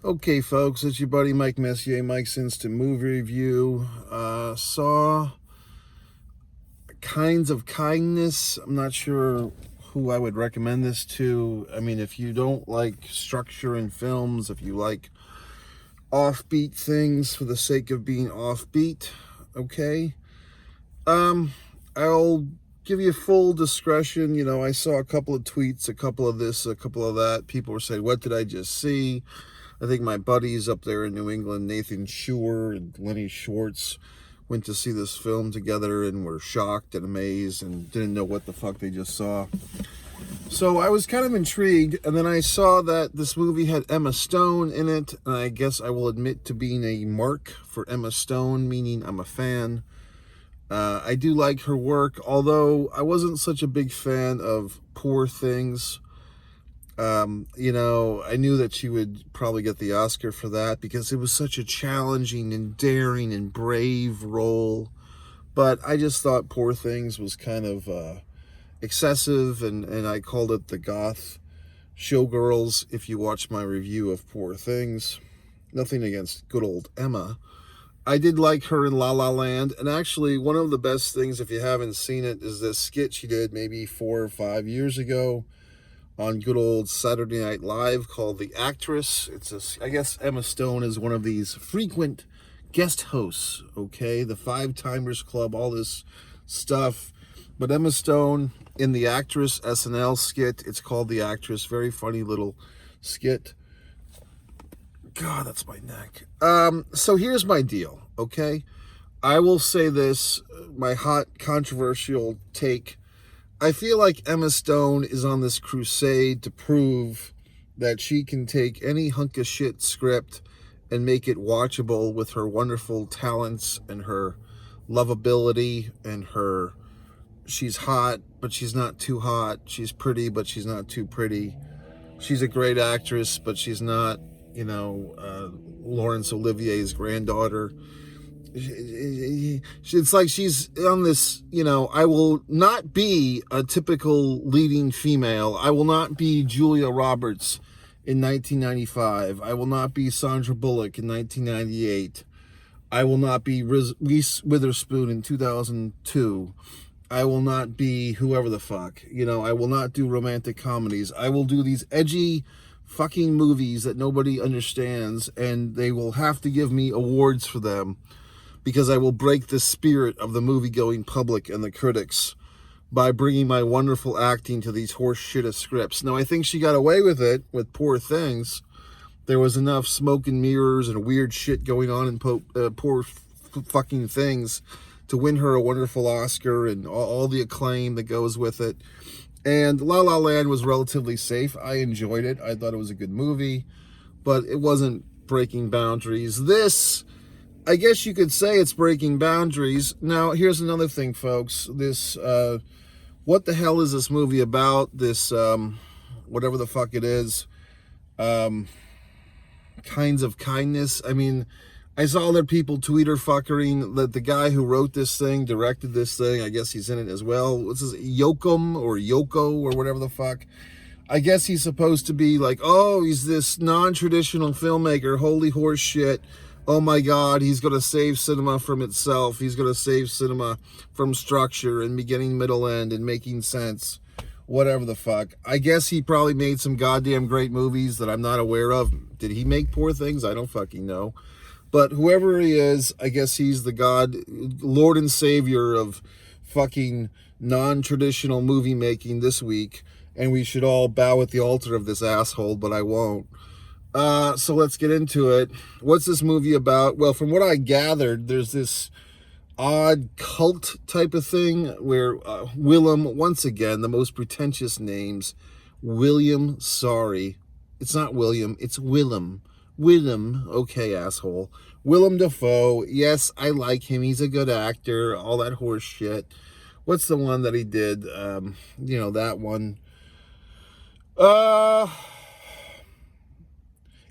Okay, folks, it's your buddy Mike Messier, Mike's Instant Movie Review. Saw Kinds of Kindness. I'm not sure who I would recommend this to. I mean, if you don't like structure in films, if you like offbeat things for the sake of being offbeat, okay. I'll give you full discretion. You know, I saw a couple of tweets, a couple of this, a couple of that. People were saying, what did I just see? I think my buddies up there in New England, Nathan Schuer and Lenny Schwartz, went to see this film together and were shocked and amazed and didn't know what the fuck they just saw. So I was kind of intrigued, and then I saw that this movie had Emma Stone in it, and I guess I will admit to being a mark for Emma Stone, meaning I'm a fan. I do like her work, although I wasn't such a big fan of Poor Things. You know, I knew that she would probably get the Oscar for that because it was such a challenging and daring and brave role. But I just thought Poor Things was kind of excessive, and I called it the goth showgirls if you watch my review of Poor Things. Nothing against good old Emma. I did like her in La La Land, and actually one of the best things, if you haven't seen it, is this skit she did maybe 4 or 5 years ago on good old Saturday Night Live called The Actress. I guess Emma Stone is one of these frequent guest hosts, okay? The Five Timers Club, all this stuff. But Emma Stone in The Actress SNL skit, it's called The Actress, very funny little skit. God, that's my neck. So here's my deal, okay? I will say this, my hot controversial take. I feel like Emma Stone is on this crusade to prove that she can take any hunk of shit script and make it watchable with her wonderful talents and her lovability and her, she's hot, but she's not too hot. She's pretty, but she's not too pretty. She's a great actress, but she's not, Laurence Olivier's granddaughter. It's like she's on this, I will not be a typical leading female. I will not be Julia Roberts in 1995. I will not be Sandra Bullock in 1998. I will not be Reese Witherspoon in 2002. I will not be whoever the fuck. I will not do romantic comedies. I will do these edgy fucking movies that nobody understands, and they will have to give me awards for them because I will break the spirit of the movie-going public and the critics by bringing my wonderful acting to these horse shit of scripts. Now, I think she got away with it with Poor Things. There was enough smoke and mirrors and weird shit going on in Poor fucking Things to win her a wonderful Oscar and all the acclaim that goes with it. And La La Land was relatively safe. I enjoyed it. I thought it was a good movie, but it wasn't breaking boundaries. This, I guess you could say it's breaking boundaries. Now, here's another thing, folks. This, what the hell is this movie about? This, whatever the fuck it is, Kinds of Kindness. I mean, I saw other people Twitter fuckering that the guy who wrote this thing, directed this thing, I guess he's in it as well. What's his, Yoakum or Yoko or whatever the fuck. I guess he's supposed to be like, oh, he's this non-traditional filmmaker, holy horse shit. Oh my God, he's going to save cinema from itself. He's going to save cinema from structure and beginning, middle, end, and making sense. Whatever the fuck. I guess he probably made some goddamn great movies that I'm not aware of. Did he make Poor Things? I don't fucking know. But whoever he is, I guess he's the God, Lord and Savior of fucking non-traditional movie making this week. And we should all bow at the altar of this asshole, but I won't. So let's get into it. What's this movie about? Well, from what I gathered, there's this odd cult type of thing where Willem, once again, the most pretentious names, William, sorry. It's not William, it's Willem. Willem, okay, asshole. Willem Dafoe, yes, I like him. He's a good actor, all that horse shit. What's the one that he did? That one.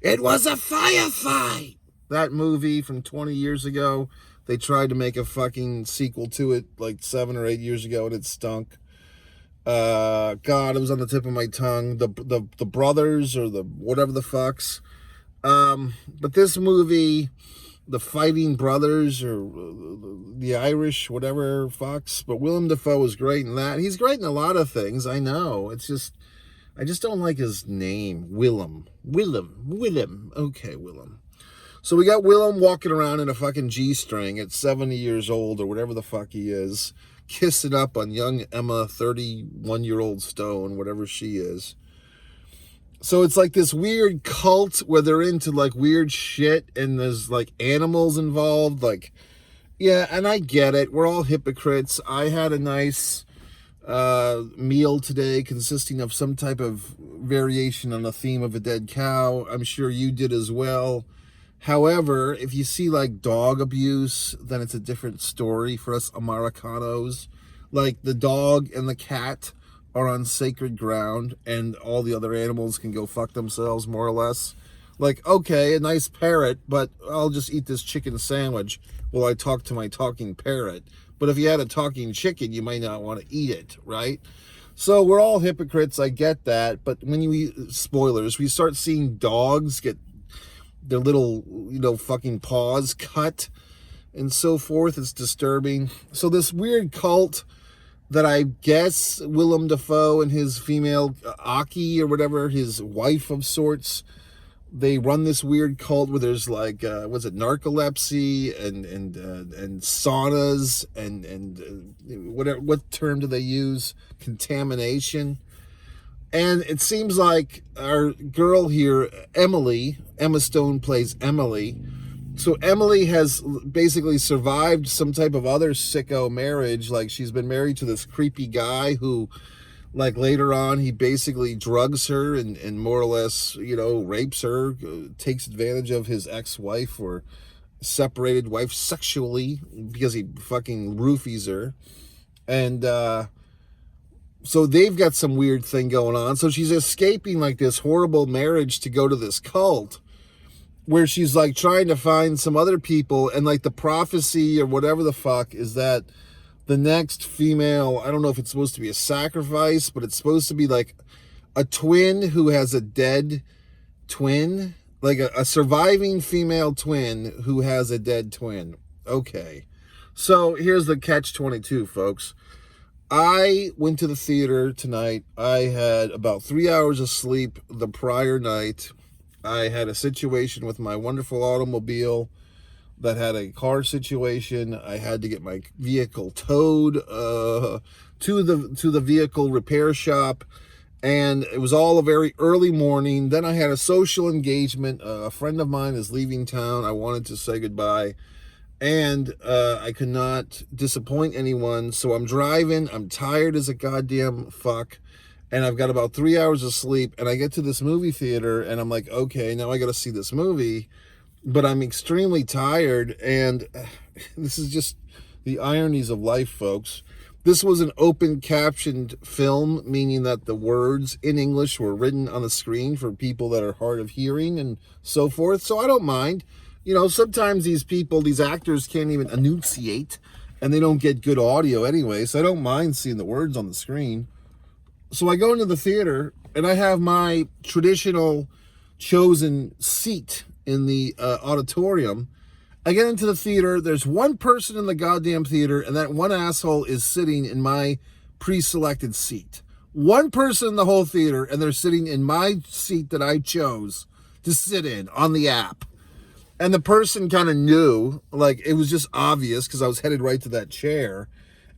It was a firefight. That movie from 20 years ago. They tried to make a fucking sequel to it like 7 or 8 years ago, and it stunk. God, it was on the tip of my tongue. The brothers or the whatever the fucks. But this movie, the Fighting Brothers or the Irish, whatever, Fox. But Willem Dafoe is great in that. He's great in a lot of things. I know. It's just, I just don't like his name, Willem. Willem. Okay, Willem. So we got Willem walking around in a fucking G-string at 70 years old or whatever the fuck he is, kissing up on young Emma, 31-year-old Stone, whatever she is. So it's like this weird cult where they're into like weird shit and there's like animals involved. Like, yeah, and I get it. We're all hypocrites. I had a nice meal today consisting of some type of variation on the theme of a dead cow. I'm sure you did as well. However, if you see like dog abuse, then it's a different story for us Americanos. Like the dog and the cat are on sacred ground and all the other animals can go fuck themselves, more or less. Like, okay, a nice parrot, but I'll just eat this chicken sandwich while I talk to my talking parrot. But if you had a talking chicken, you might not want to eat it, right? So we're all hypocrites, I get that. But when you eat, spoilers, we start seeing dogs get their little, fucking paws cut and so forth. It's disturbing. So this weird cult that I guess Willem Dafoe and his female Aki or whatever, his wife of sorts, they run this weird cult where there's like, was it narcolepsy and saunas and whatever, what term do they use? Contamination. And it seems like our girl here, Emma Stone plays Emily. So Emily has basically survived some type of other sicko marriage. Like she's been married to this creepy guy who, like later on, he basically drugs her and more or less, rapes her, takes advantage of his ex-wife or separated wife sexually because he fucking roofies her. And, so they've got some weird thing going on. So she's escaping like this horrible marriage to go to this cult where she's like trying to find some other people. And like the prophecy or whatever the fuck is that the next female, I don't know if it's supposed to be a sacrifice, but it's supposed to be like a twin who has a dead twin, like a surviving female twin who has a dead twin. Okay. So here's the catch-22, folks. I went to the theater tonight. I had about 3 hours of sleep the prior night. I had a situation with my wonderful automobile that had a car situation. I had to get my vehicle towed to the vehicle repair shop, and it was all a very early morning. Then I had a social engagement. A friend of mine is leaving town. I wanted to say goodbye. And I could not disappoint anyone. So I'm driving. I'm tired as a goddamn fuck. And I've got about 3 hours of sleep. And I get to this movie theater. And I'm like, okay, now I got to see this movie. But I'm extremely tired. And this is just the ironies of life, folks. This was an open captioned film, meaning that the words in English were written on the screen for people that are hard of hearing and so forth. So I don't mind. Sometimes these people, these actors can't even enunciate and they don't get good audio anyway. So I don't mind seeing the words on the screen. So I go into the theater and I have my traditional chosen seat in the auditorium. I get into the theater. There's one person in the goddamn theater and that one asshole is sitting in my pre-selected seat. One person in the whole theater and they're sitting in my seat that I chose to sit in on the app. And the person kind of knew, like it was just obvious because I was headed right to that chair.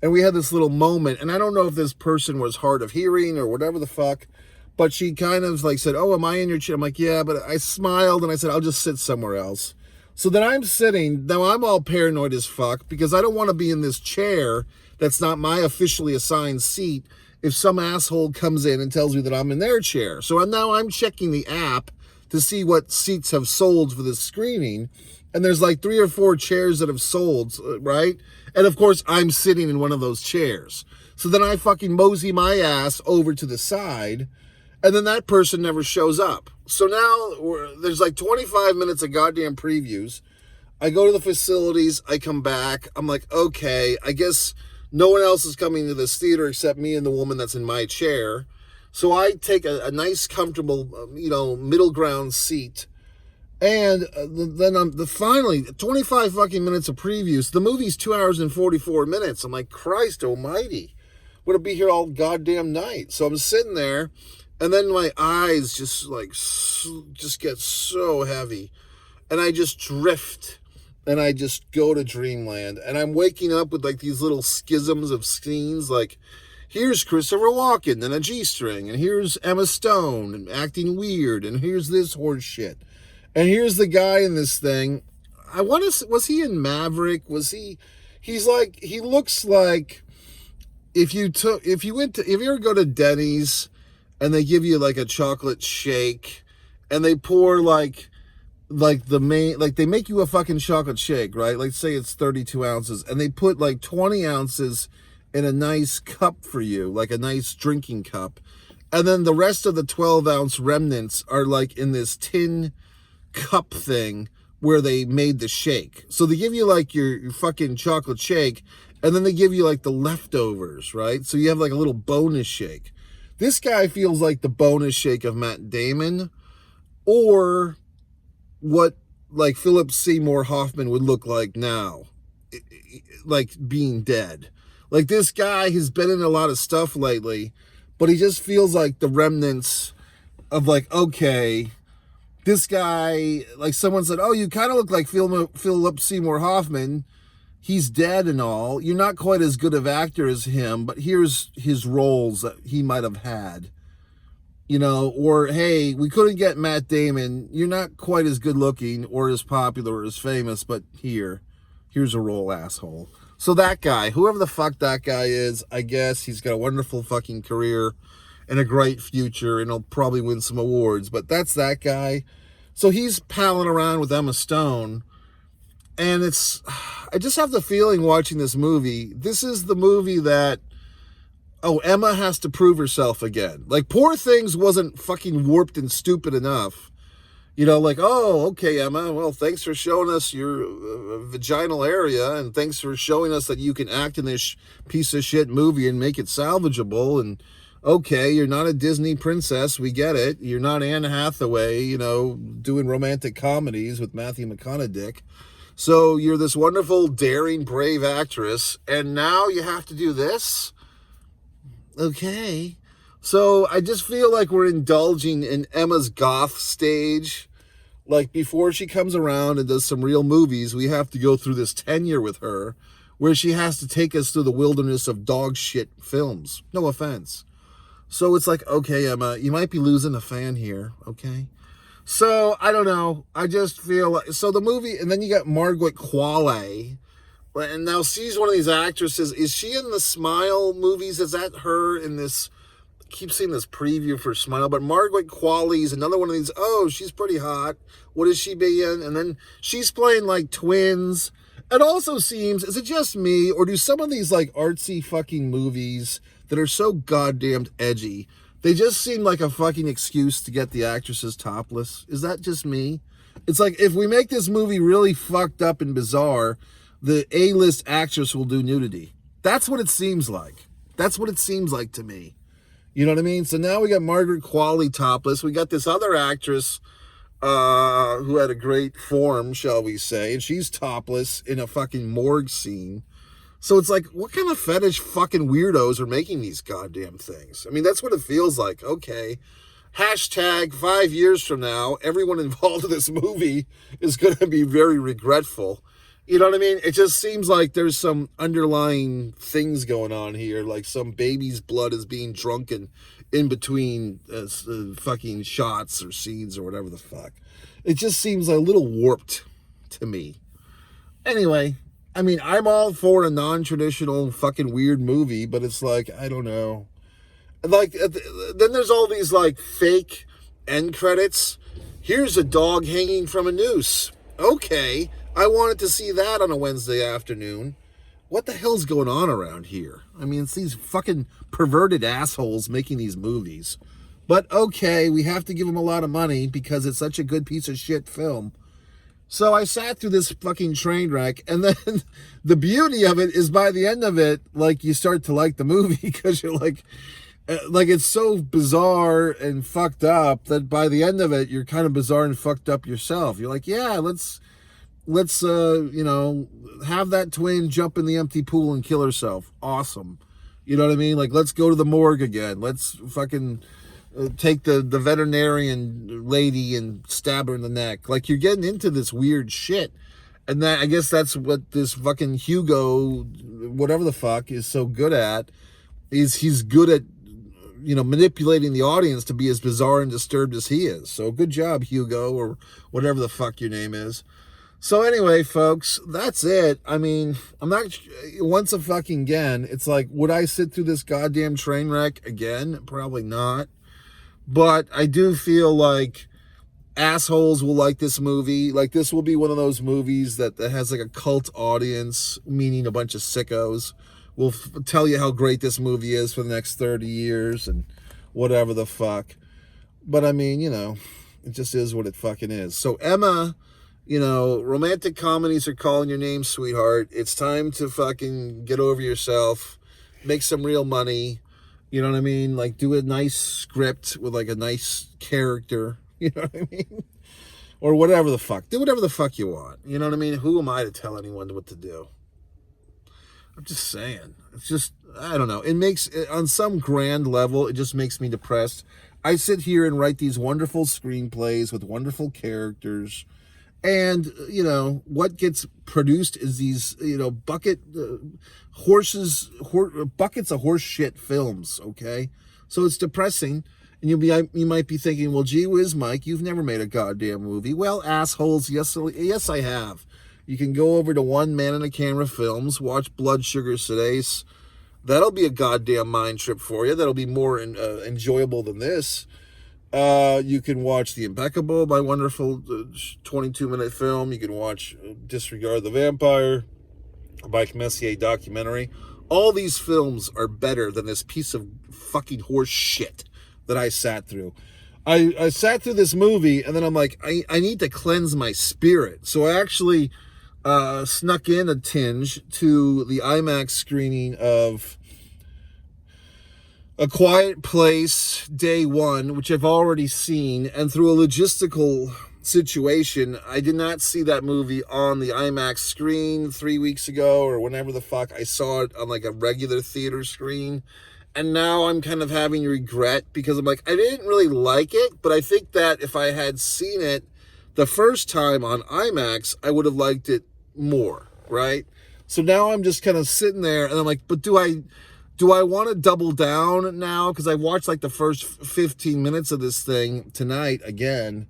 And we had this little moment. And I don't know if this person was hard of hearing or whatever the fuck. But she kind of like said, oh, am I in your chair? I'm like, yeah, but I smiled and I said, I'll just sit somewhere else. So then I'm sitting. Now I'm all paranoid as fuck because I don't want to be in this chair that's not my officially assigned seat if some asshole comes in and tells me that I'm in their chair. So now I'm checking the app to see what seats have sold for this screening. And there's like 3 or 4 chairs that have sold, right? And of course, I'm sitting in one of those chairs. So then I fucking mosey my ass over to the side, and then that person never shows up. So now there's like 25 minutes of goddamn previews. I go to the facilities, I come back. I'm like, okay, I guess no one else is coming to this theater except me and the woman that's in my chair. So I take a nice, comfortable, middle ground seat. And then finally 25 fucking minutes of previews. The movie's 2 hours and 44 minutes. I'm like, Christ almighty, would it be here all goddamn night? So I'm sitting there, and then my eyes just get so heavy, and I just drift, and I just go to dreamland, and I'm waking up with like these little schisms of scenes, like here's Christopher Walken and a G-string, and here's Emma Stone and acting weird, and here's this horse shit. And here's the guy in this thing. Was he in Maverick? He looks like if you ever go to Denny's and they give you like a chocolate shake and they pour like they make you a fucking chocolate shake, right? Like say it's 32 ounces and they put like 20 ounces in a nice cup for you, like a nice drinking cup. And then the rest of the 12 ounce remnants are like in this tin cup thing where they made the shake. So they give you like your fucking chocolate shake, and then they give you like the leftovers, right? So you have like a little bonus shake. This guy feels like the bonus shake of Matt Damon, or what like Philip Seymour Hoffman would look like now, like being dead. Like this guy has been in a lot of stuff lately, but he just feels like the remnants of like, okay, this guy, like someone said, oh, you kind of look like Philip Seymour Hoffman. He's dead and all. You're not quite as good of actor as him, but here's his roles that he might have had. You know, or, hey, we couldn't get Matt Damon. You're not quite as good looking or as popular or as famous, but here's a role, asshole. So that guy, whoever the fuck that guy is, I guess he's got a wonderful fucking career and a great future, and he'll probably win some awards, but that's that guy. So he's palling around with Emma Stone, and I just have the feeling watching this movie, this is the movie that, Emma has to prove herself again. Like, Poor Things wasn't fucking warped and stupid enough. You know, like, oh, okay, Emma, well, thanks for showing us your vaginal area, and thanks for showing us that you can act in this piece of shit movie and make it salvageable, and okay, you're not a Disney princess, we get it. You're not Anne Hathaway, you know, doing romantic comedies with Matthew McConaughey. So you're this wonderful, daring, brave actress, and now you have to do this? Okay. So I just feel like we're indulging in Emma's goth stage. Like, before she comes around and does some real movies, we have to go through this tenure with her, where she has to take us through the wilderness of dog shit films. No offense. So it's like, okay, Emma, you might be losing a fan here, okay? So, I don't know. I just feel like, so the movie, and then you got Margaret Qualley, and now she's one of these actresses. Is she in the Smile movies? Is that her in this? I keep seeing this preview for Smile, but Margaret Qualley is another one of these, oh, she's pretty hot. What is she being? And then she's playing like twins. It also seems, is it just me, or do some of these like artsy fucking movies that are so goddamn edgy, they just seem like a fucking excuse to get the actresses topless? Is that just me? It's like, if we make this movie really fucked up and bizarre, the A-list actress will do nudity. That's what it seems like. That's what it seems like to me. You know what I mean? So now we got Margaret Qualley topless. We got this other actress who had a great form, shall we say, and she's topless in a fucking morgue scene. So it's like, what kind of fetish fucking weirdos are making these goddamn things? I mean, that's what it feels like. Okay, hashtag 5 years from now, everyone involved in this movie is going to be very regretful. You know what I mean? It just seems like there's some underlying things going on here, like some baby's blood is being drunken in between fucking shots or scenes or whatever the fuck. It just seems a little warped to me. Anyway, I mean, I'm all for a non-traditional fucking weird movie, but it's like, I don't know. Like, then there's all these like fake end credits. Here's a dog hanging from a noose. Okay, I wanted to see that on a Wednesday afternoon. What the hell's going on around here? I mean, it's these fucking perverted assholes making these movies. But okay, we have to give them a lot of money because it's such a good piece of shit film. So I sat through this fucking train wreck, and then the beauty of it is by the end of it, like, you start to like the movie because you're like, Like, it's so bizarre and fucked up that by the end of it, you're kind of bizarre and fucked up yourself. You're like, yeah, let's have that twin jump in the empty pool and kill herself. Awesome. You know what I mean? Like, let's go to the morgue again. Let's fucking take the veterinarian lady and stab her in the neck. Like, you're getting into this weird shit. And that, I guess that's what this fucking Hugo, whatever the fuck, is so good at, is he's good at, manipulating the audience to be as bizarre and disturbed as he is. So good job, Hugo, or whatever the fuck your name is. So anyway, folks, that's it. I mean, I'm not, once again, it's like, would I sit through this goddamn train wreck again? Probably not. But I do feel like assholes will like this movie. Like, this will be one of those movies that has like a cult audience, meaning a bunch of sickos will tell you how great this movie is for the next 30 years and whatever the fuck. But I mean, it just is what it fucking is. So Emma, romantic comedies are calling your name, sweetheart. It's time to fucking get over yourself, make some real money. You know what I mean? Like, do a nice script with like a nice character. You know what I mean? Or whatever the fuck. Do whatever the fuck you want. You know what I mean? Who am I to tell anyone what to do? I'm just saying. It's just, I don't know. It makes, on some grand level, it just makes me depressed. I sit here and write these wonderful screenplays with wonderful characters. And, what gets produced is these, buckets of horse shit films, okay? So it's depressing. And you might be thinking, well, gee whiz, Mike, you've never made a goddamn movie. Well, assholes, yes, I have. You can go over to One Man and a Camera Films, watch Blood Sugar Sedace. That'll be a goddamn mind trip for you. That'll be more enjoyable than this. You can watch The Impeccable, my wonderful 22-minute film. You can watch Disregard the Vampire, a Mike Messier documentary. All these films are better than this piece of fucking horse shit that I sat through. I sat through this movie, and then I'm like, I need to cleanse my spirit. So I actually snuck in a tinge to the IMAX screening of A Quiet Place Day 1, which I've already seen, and through a logistical situation, I did not see that movie on the IMAX screen 3 weeks ago, or whenever the fuck I saw it on like a regular theater screen. And now I'm kind of having regret because I'm like, I didn't really like it, but I think that if I had seen it the first time on IMAX, I would have liked it more, right? So now I'm just kind of sitting there and I'm like, but do I want to double down now? Because I watched like the first 15 minutes of this thing tonight again.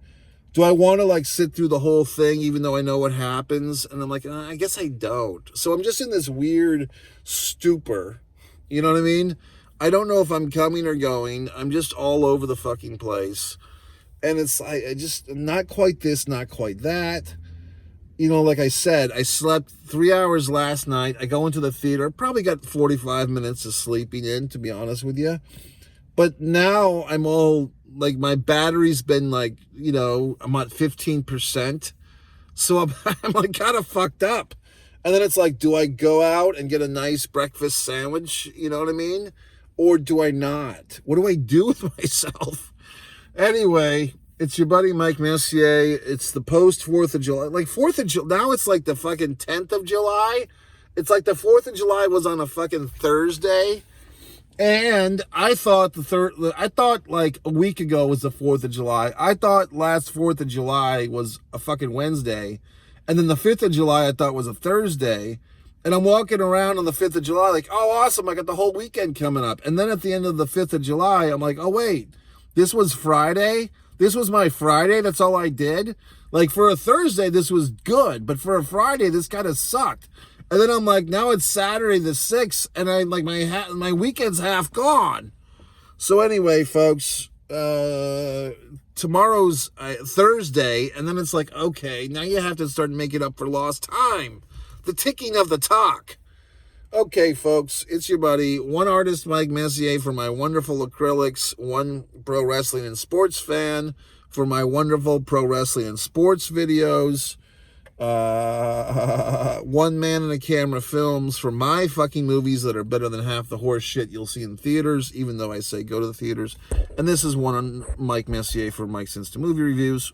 Do I want to like sit through the whole thing even though I know what happens? And I'm like, I guess I don't. So I'm just in this weird stupor. You know what I mean? I don't know if I'm coming or going. I'm just all over the fucking place. And it's, I just, not quite this, not quite that. Like I said, I slept 3 hours last night. I go into the theater, probably got 45 minutes of sleeping in, to be honest with you. But now I'm all, like, my battery's been like, I'm at 15%. So I'm like kind of fucked up. And then it's like, do I go out and get a nice breakfast sandwich? You know what I mean? Or do I not? What do I do with myself? Anyway, it's your buddy Mike Messier. It's the post 4th of July. Like 4th of July, now it's like the fucking 10th of July. It's like the 4th of July was on a fucking Thursday. And I thought like a week ago was the 4th of July. I thought last 4th of July was a fucking Wednesday. And then the 5th of July I thought was a Thursday. And I'm walking around on the 5th of July like, oh, awesome, I got the whole weekend coming up. And then at the end of the 5th of July, I'm like, oh, wait, this was Friday? This was my Friday? That's all I did? Like, for a Thursday, this was good. But for a Friday, this kind of sucked. And then I'm like, now it's Saturday the 6th, and I like my weekend's half gone. So anyway, folks, tomorrow's Thursday, and then it's like, okay, now you have to start making up for lost time. The ticking of the talk. Okay, folks, it's your buddy, one artist, Mike Messier, for my wonderful acrylics, one pro wrestling and sports fan, for my wonderful pro wrestling and sports videos. One Man and a Camera Films for my fucking movies that are better than half the horse shit you'll see in theaters, even though I say go to the theaters. And this is one on Mike Messier for Mike's Instant Movie Reviews.